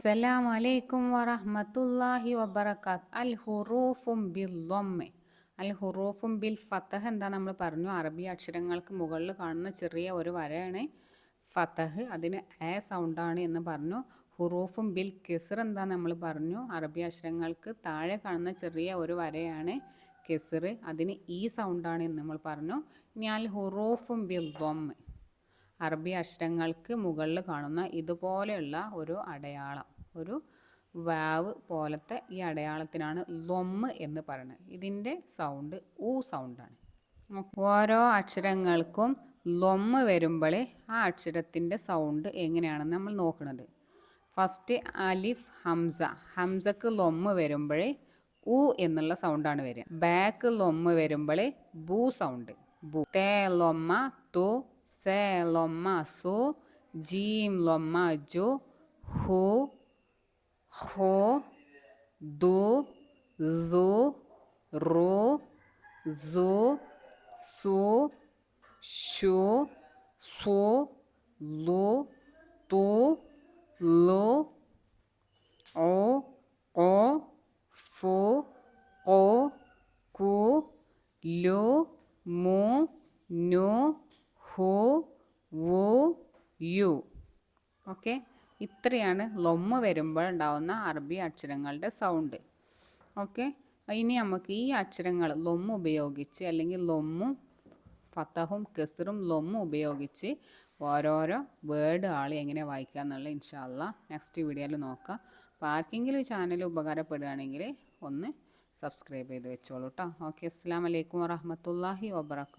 അസ്സലാമു അലൈക്കും വറഹ്മത്തുള്ളാഹി വബറകാത്ത്. അൽ ഹുറൂഫും ബിൽ ദമ്മ്, അൽ ഹുറൂഫും ബിൽ ഫതഹ് എന്താ നമ്മൾ പറഞ്ഞു. അറബി അക്ഷരങ്ങൾക്ക് മുകളിൽ കാണുന്ന ചെറിയ ഒരു വരയാണ് ഫതഹ്, അതിന് എ സൗണ്ടാണ് എന്ന് പറഞ്ഞു. ഹുറൂഫും ബിൽ കിസ്ർ എന്താ നമ്മൾ പറഞ്ഞു. അറബി അക്ഷരങ്ങൾക്ക് താഴെ കാണുന്ന ചെറിയ ഒരു വരയാണ് കിസ്ർ, അതിന് ഈ സൗണ്ടാണ് എന്ന് നമ്മൾ പറഞ്ഞു. ഇനി അൽ ഹുറൂഫും ബിൽ ദമ്മ്, അറബി അക്ഷരങ്ങൾക്ക് മുകളിൽ കാണുന്ന ഇതുപോലെയുള്ള ഒരു അടയാളം, ഒരു വാവ് പോലത്തെ ഈ അടയാളത്തിനാണ് ലൊമ്മ് എന്ന് പറയുന്നത്. ഇതിൻ്റെ സൗണ്ട് ഊ സൗണ്ടാണ്. ഓരോ അക്ഷരങ്ങൾക്കും ലൊമ്മ് വരുമ്പോൾ ആ അക്ഷരത്തിൻ്റെ സൗണ്ട് എങ്ങനെയാണെന്ന് നമ്മൾ നോക്കുന്നത്. ഫസ്റ്റ് അലിഫ് ഹംസ, ഹംസക്ക് ലൊമ്മ് വരുമ്പോൾ ഊ എന്നുള്ള സൗണ്ടാണ് വരിക. ബാക്ക് ലൊമ്മ് വരുമ്പോൾ ബൂ സൗണ്ട്, ബൂ. തേ ലൊമ്മ തു, സേ ലൊമ്മ സു, ജീം ലൊമ്മ ജു, ഹു, ഹോ, ദു, സു, റു, സു, സു, ഷു, സു, ലു, തു, ലു, ഓ, ഓ, ഫു, ഓ, കു, ലു, മു, നു, ഹു, വു, യു. ഓക്കെ, ഇത്രയാണ് ലൊമ്മ് വരുമ്പോൾ ഉണ്ടാവുന്ന അറബി അക്ഷരങ്ങളുടെ സൗണ്ട്. ഓക്കെ, ഇനി നമുക്ക് ഈ അക്ഷരങ്ങൾ ലൊമ്മ് ഉപയോഗിച്ച്, അല്ലെങ്കിൽ ലൊമ്മും ഫതഹും കെസ്റും ലൊമ്മും ഉപയോഗിച്ച് ഓരോരോ വേർഡ് എങ്ങനെ വായിക്കുക എന്നുള്ളത് ഇൻഷാ അല്ലാ നെക്സ്റ്റ് വീഡിയോയിൽ നോക്കാം. അപ്പോൾ ആർക്കെങ്കിലും ഈ ചാനൽ ഉപകാരപ്പെടുകയാണെങ്കിൽ ഒന്ന് സബ്സ്ക്രൈബ് ചെയ്ത് വെച്ചോളൂ കേട്ടോ. ഓക്കെ, അസ്സലാമു അലൈക്കും വറഹ്മത്തുള്ളാഹി വബറകാതുഹു.